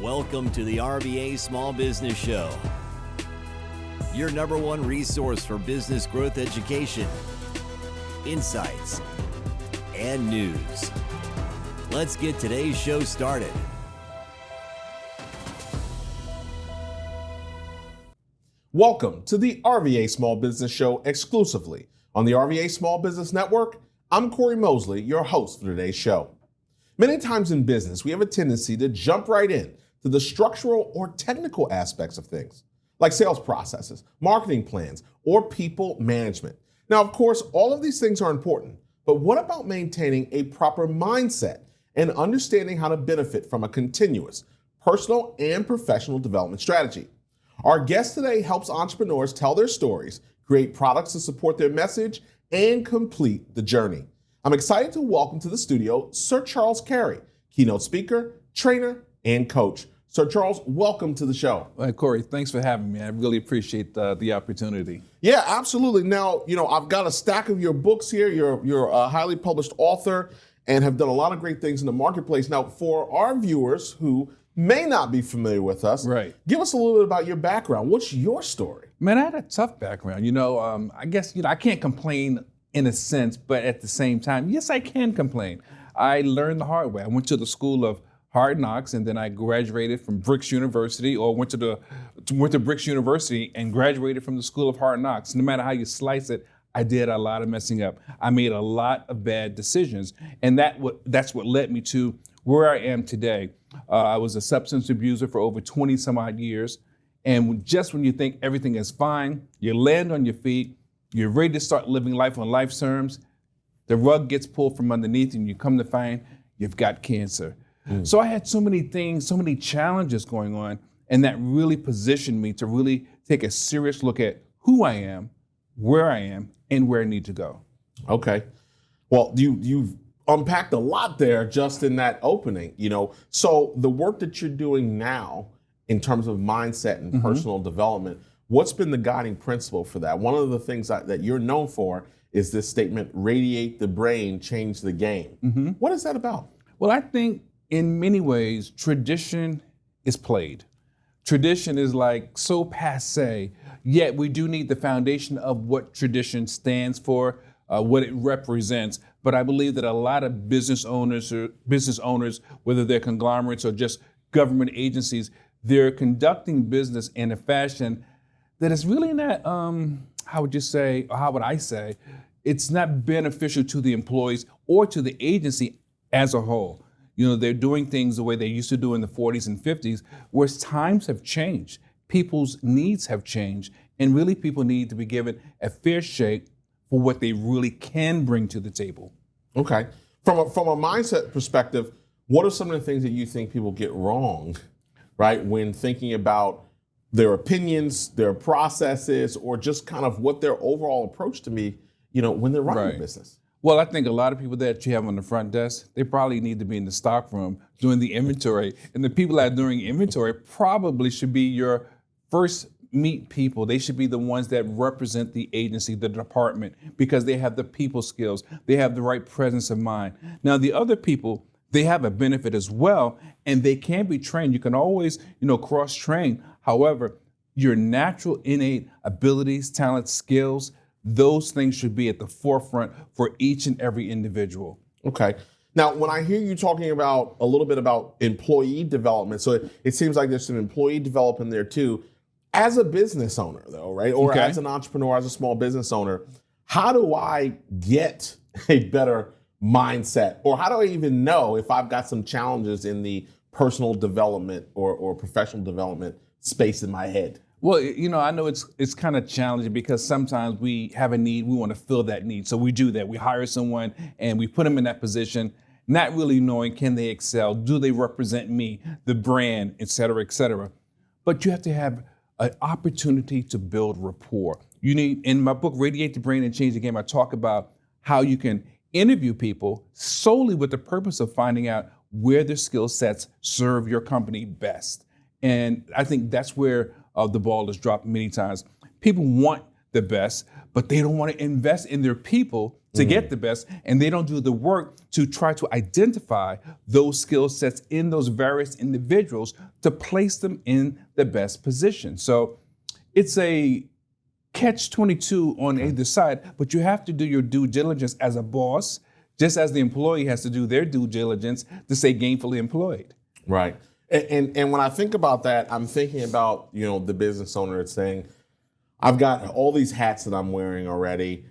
Welcome to the RVA Small Business Show, your number one resource for business growth education, insights, and news. Let's get today's show started. Welcome to the RVA Small Business Show exclusively on the RVA Small Business Network. I'm Cory Mosley, your host for today's show. Many times in business, we have a tendency to jump right in to the structural or technical aspects of things, like sales processes, marketing plans, or people management. Now, of course, all of these things are important, but what about maintaining a proper mindset and understanding how to benefit from a continuous personal and professional development strategy? Our guest today helps entrepreneurs tell their stories, create products to support their message, and complete the journey. I'm excited to welcome to the studio Sir Charles Cary, keynote speaker, trainer, and coach. Sir Charles, welcome to the show. Well, Cory, thanks for having me. I really appreciate the opportunity. Yeah, absolutely. Now, I've got a stack of your books here. You're a highly published author and have done a lot of great things in the marketplace. Now, for our viewers who may not be familiar with us, right, give us a little bit about your background. What's your story? Man, I had a tough background. I guess, I can't complain in a sense, but at the same time, yes, I can complain. I learned the hard way. I went to the school of hard knocks, and then I graduated from Brooks University, or went to Brooks University and graduated from the School of Hard Knocks. No matter how you slice it, I did a lot of messing up. I made a lot of bad decisions, and that's what led me to where I am today. I was a substance abuser for over 20 some odd years, and just when you think everything is fine, you land on your feet, you're ready to start living life on life's terms, the rug gets pulled from underneath, and you come to find you've got cancer. So I had so many things, so many challenges going on, and that really positioned me to really take a serious look at who I am, where I am, and where I need to go. Okay. Well, you've unpacked a lot there just in that opening, So the work that you're doing now in terms of mindset and personal development, what's been the guiding principle for that? One of the things that you're known for is this statement, radiate the brain, change the game. What is that about? Well, I think in many ways, tradition is played. Tradition is like so passé, yet we do need the foundation of what tradition stands for, what it represents. But I believe that a lot of business owners, whether they're conglomerates or just government agencies, they're conducting business in a fashion that is really not, how would I say, it's not beneficial to the employees or to the agency as a whole. They're doing things the way they used to do in the 40s and 50s, where times have changed. People's needs have changed, and really people need to be given a fair shake for what they really can bring to the table. Okay. From a mindset perspective, what are some of the things that you think people get wrong, right, when thinking about their opinions, their processes, or just kind of what their overall approach to me, when they're running a business? Well, I think a lot of people that you have on the front desk, they probably need to be in the stock room doing the inventory. And the people that are doing inventory probably should be your first meet people. They should be the ones that represent the agency, the department, because they have the people skills. They have the right presence of mind. Now, the other people, they have a benefit as well, and they can be trained. You can always, cross-train. However, your natural innate abilities, talents, skills, those things should be at the forefront for each and every individual. Okay. Now, when I hear you talking about a little bit about employee development, so it seems like there's some employee development there too. As a business owner, though, right? Or as an entrepreneur, as a small business owner, how do I get a better mindset? Or how do I even know if I've got some challenges in the personal development or professional development space in my head? Well, I know it's kind of challenging because sometimes we have a need, we want to fill that need. So we do that. We hire someone and we put them in that position, not really knowing, can they excel? Do they represent me, the brand, et cetera, et cetera. But you have to have an opportunity to build rapport. In my book, Radiate the Brain and Change the Game, I talk about how you can interview people solely with the purpose of finding out where their skill sets serve your company best. And I think that's where the ball is dropped many times. People want the best, but they don't want to invest in their people to get the best, and they don't do the work to try to identify those skill sets in those various individuals to place them in the best position. So it's a catch-22 on either side, but you have to do your due diligence as a boss, just as the employee has to do their due diligence to stay gainfully employed. Right. And when I think about that, I'm thinking about, the business owner that's saying, I've got all these hats that I'm wearing already.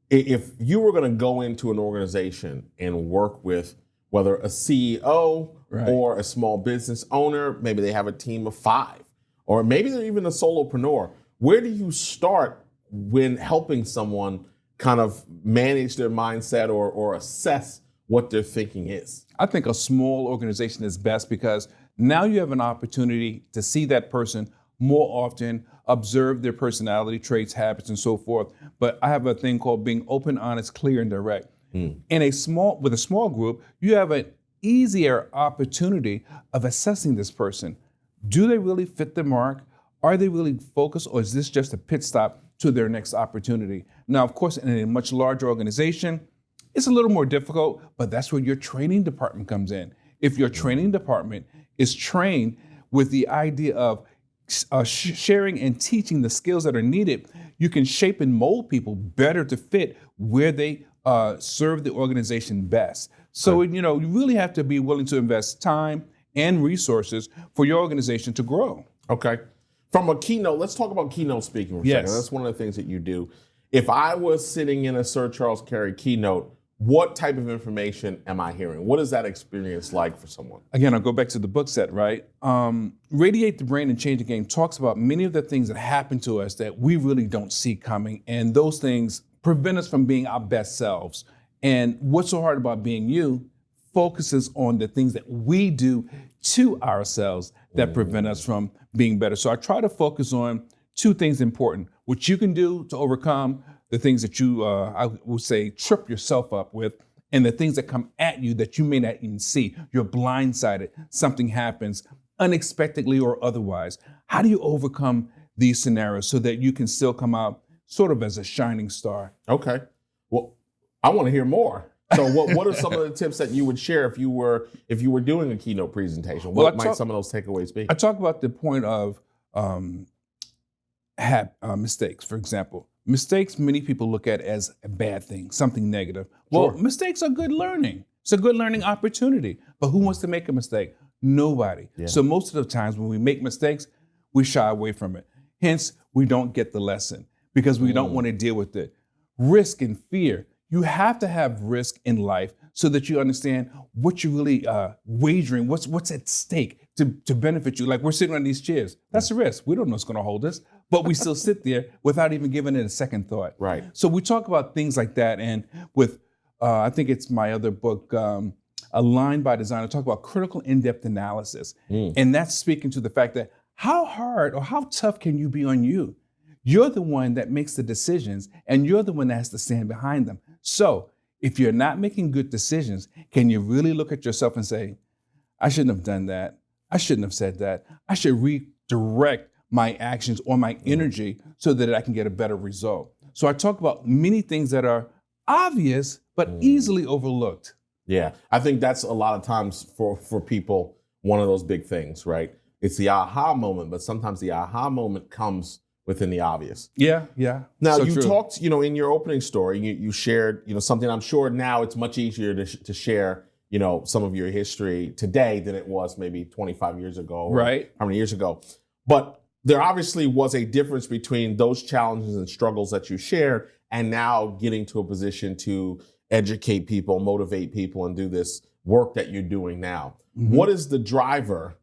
If you were going to go into an organization and work with whether a CEO or a small business owner, maybe they have a team of 5, or maybe they're even a solopreneur, where do you start when helping someone kind of manage their mindset or assess what their thinking is? I think a small organization is best because now you have an opportunity to see that person more often, observe their personality traits, habits, and so forth. But I have a thing called being open, honest, clear, and direct. With a small group, you have an easier opportunity of assessing this person. Do they really fit the mark? Are they really focused, or is this just a pit stop to their next opportunity? Now, of course, in a much larger organization, it's a little more difficult, but that's where your training department comes in. If your training department is trained with the idea of sharing and teaching the skills that are needed, you can shape and mold people better to fit where they serve the organization best. So, you really have to be willing to invest time and resources for your organization to grow. Okay. From a keynote, let's talk about keynote speaking for a second. That's one of the things that you do. If I was sitting in a Sir Charles Cary keynote, what type of information am I hearing? What is that experience like for someone? Again, I'll go back to the book set, right? Radiate the Brain and Change the Game talks about many of the things that happen to us that we really don't see coming. And those things prevent us from being our best selves. And what's so hard about being you focuses on the things that we do to ourselves that prevent us from being better. So I try to focus on 2 things important: what you can do to overcome the things that you, I would say, trip yourself up with, and the things that come at you that you may not even see. You're blindsided. Something happens unexpectedly or otherwise. How do you overcome these scenarios so that you can still come out sort of as a shining star? Okay. Well, I want to hear more. So what are some of the tips that you would share if you were doing a keynote presentation? What might some of those takeaways be? I talk about the point of mistakes, for example. Mistakes, many people look at as a bad thing, something negative. Well, mistakes are good learning. It's a good learning opportunity. But who wants to make a mistake? Nobody. Yeah. So most of the times when we make mistakes, we shy away from it. Hence, we don't get the lesson because we don't want to deal with it. Risk and fear. You have to have risk in life so that you understand what you're really wagering, what's at stake to benefit you. Like we're sitting on these chairs. That's a risk. We don't know what's going to hold us, but we still sit there without even giving it a second thought. Right. So we talk about things like that. And with, I think it's my other book, Aligned by Design, I talk about critical in-depth analysis. And that's speaking to the fact that how hard or how tough can you be on you? You're the one that makes the decisions, and you're the one that has to stand behind them. So if you're not making good decisions, can you really look at yourself and say, I shouldn't have done that. I shouldn't have said that. I should redirect my actions or my energy so that I can get a better result. So I talk about many things that are obvious, but easily overlooked. Yeah, I think that's a lot of times for people, one of those big things, right? It's the aha moment, but sometimes the aha moment comes within the obvious. Yeah. Now, so you true. talked, in your opening story, you shared, something I'm sure now it's much easier to share, some of your history today than it was maybe 25 years ago. Right. How many years ago? But there obviously was a difference between those challenges and struggles that you shared and now getting to a position to educate people, motivate people, and do this work that you're doing now. Mm-hmm. What is the driver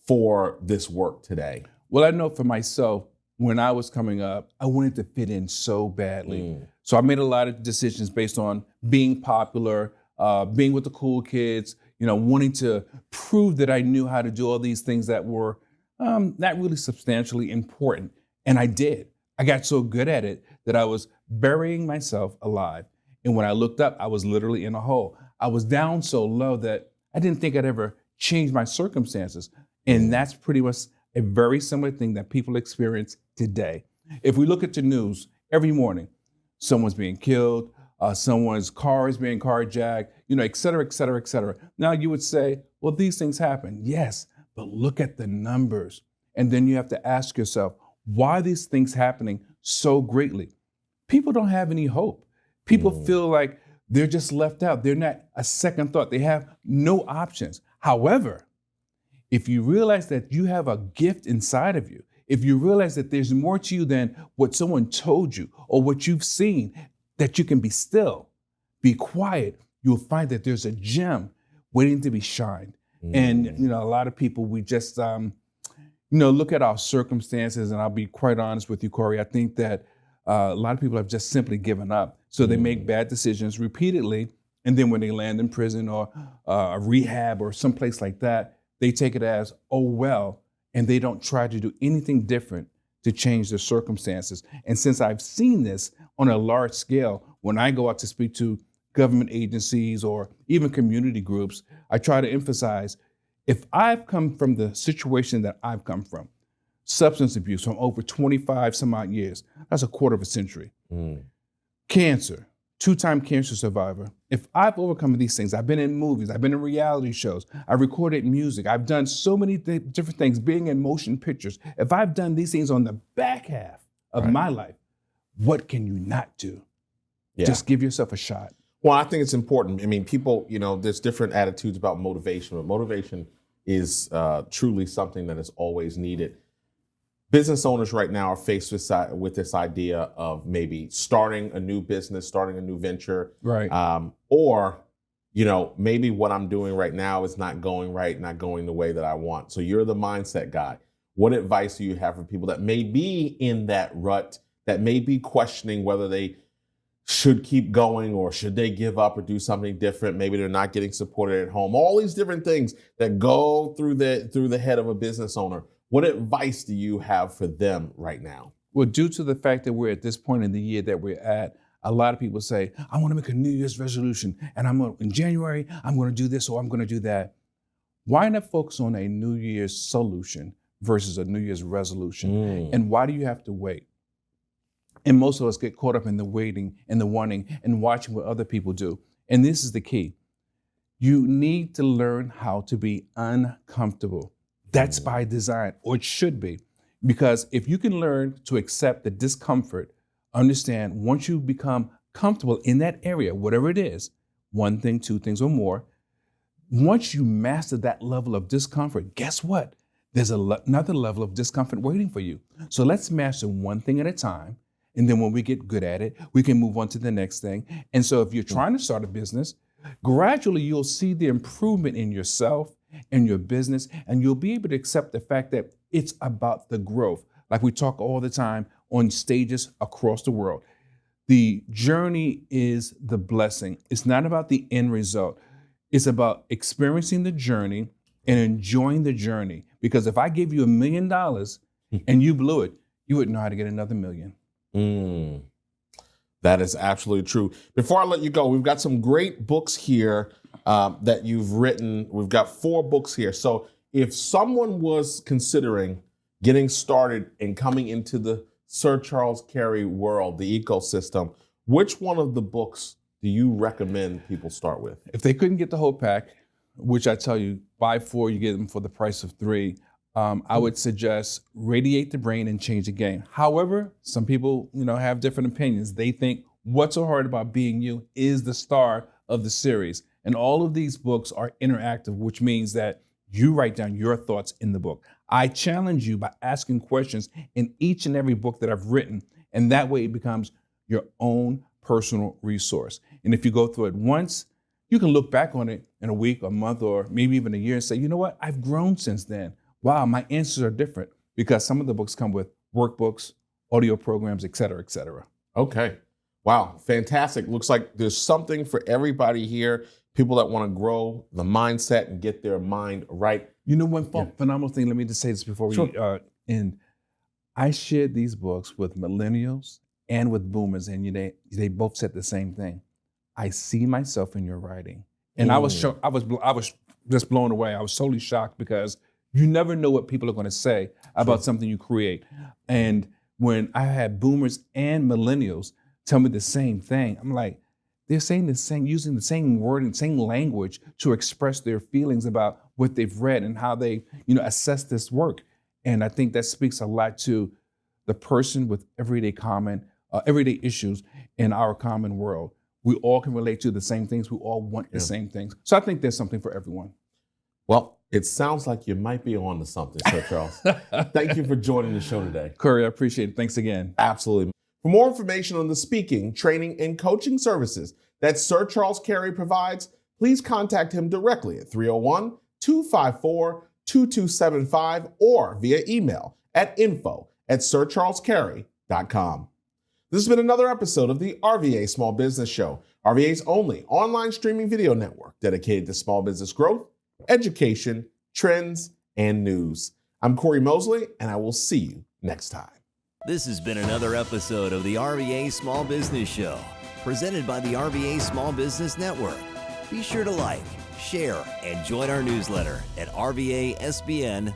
for this work today? Well, I know for myself, when I was coming up, I wanted to fit in so badly. So I made a lot of decisions based on being popular, being with the cool kids, wanting to prove that I knew how to do all these things that were not really substantially important. And I did. I got so good at it that I was burying myself alive. And when I looked up, I was literally in a hole. I was down so low that I didn't think I'd ever change my circumstances. And that's pretty much a very similar thing that people experience today. If we look at the news every morning, someone's being killed, someone's car is being carjacked, et cetera, et cetera, et cetera. Now you would say, well, these things happen. Yes, but look at the numbers. And then you have to ask yourself, why are these things happening so greatly? People don't have any hope. People feel like they're just left out. They're not a second thought. They have no options. However, if you realize that you have a gift inside of you, if you realize that there's more to you than what someone told you or what you've seen, that you can be still, be quiet, you'll find that there's a gem waiting to be shined. And, a lot of people, we just, look at our circumstances, and I'll be quite honest with you, Cory. I think that a lot of people have just simply given up. So they make bad decisions repeatedly, and then when they land in prison or a rehab or someplace like that, they take it as, oh, well, and they don't try to do anything different to change their circumstances. And since I've seen this on a large scale, when I go out to speak to government agencies or even community groups, I try to emphasize, if I've come from the situation that I've come from, substance abuse from over 25 some odd years, that's a quarter of a century. Cancer, 2-time cancer survivor. If I've overcome these things, I've been in movies, I've been in reality shows, I recorded music, I've done so many different things, being in motion pictures. If I've done these things on the back half of my life, what can you not do? Yeah. Just give yourself a shot. Well, I think it's important. I mean, people, there's different attitudes about motivation, but motivation is truly something that is always needed. Business owners right now are faced with this idea of maybe starting a new business, starting a new venture, right? Or, maybe what I'm doing right now is not going right, not going the way that I want. So you're the mindset guy. What advice do you have for people that may be in that rut, that may be questioning whether they should keep going or should they give up or do something different? Maybe they're not getting supported at home. All these different things that go through the head of a business owner. What advice do you have for them right now? Well, due to the fact that we're at this point in the year that we're at, a lot of people say, I want to make a New Year's resolution, and in January, I'm going to do this or I'm going to do that. Why not focus on a New Year's solution versus a New Year's resolution? And why do you have to wait? And most of us get caught up in the waiting and the wanting and watching what other people do. And this is the key. You need to learn how to be uncomfortable. That's by design, or it should be. Because if you can learn to accept the discomfort, understand once you become comfortable in that area, whatever it is, 1 thing, 2 things or more, once you master that level of discomfort, guess what? There's another level of discomfort waiting for you. So let's master 1 thing at a time. And then when we get good at it, we can move on to the next thing. And so if you're trying to start a business, gradually you'll see the improvement in yourself and your business, and you'll be able to accept the fact that it's about the growth. Like we talk all the time on stages across the world. The journey is the blessing. It's not about the end result. It's about experiencing the journey and enjoying the journey. Because if I gave you $1 million and you blew it, you wouldn't know how to get another million. That is absolutely true. Before I let you go, we've got some great books here that you've written. We've got 4 books here. So if someone was considering getting started and coming into the Sir Charles Cary world, the ecosystem, which one of the books do you recommend people start with? If they couldn't get the whole pack, which I tell you, buy 4, you get them for the price of 3. I would suggest Radiate the Brain and Change the Game. However, some people, have different opinions. They think What's So Hard About Being You is the star of the series. And all of these books are interactive, which means that you write down your thoughts in the book. I challenge you by asking questions in each and every book that I've written, and that way it becomes your own personal resource. And if you go through it once, you can look back on it in a week, a month, or maybe even a year and say, you know what, I've grown since then. Wow, my answers are different, because some of the books come with workbooks, audio programs, et cetera, et cetera. Okay. Wow, fantastic. Looks like there's something for everybody here. People that want to grow the mindset and get their mind right. You know, one phenomenal thing, let me just say this before we end. I shared these books with millennials and with boomers, and they both said the same thing. I see myself in your writing. And I was just blown away. I was totally shocked, because you never know what people are going to say about something you create. And when I had boomers and millennials tell me the same thing, I'm like, they're saying the same, using the same word and same language to express their feelings about what they've read and how they, assess this work. And I think that speaks a lot to the person with everyday issues in our common world. We all can relate to the same things. We all want the same things. So I think there's something for everyone. Well, it sounds like you might be on to something, Sir Charles. Thank you for joining the show today. Cory, I appreciate it. Thanks again. Absolutely. For more information on the speaking, training, and coaching services that Sir Charles Cary provides, please contact him directly at 301-254-2275 or via email at info@sircharlescary.com. This has been another episode of the RVA Small Business Show, RVA's only online streaming video network dedicated to small business growth, education, trends, and news. I'm Cory Mosley, and I will see you next time. This has been another episode of the RVA Small Business Show, presented by the RVA Small Business Network. Be sure to like, share, and join our newsletter at rvasbn.com.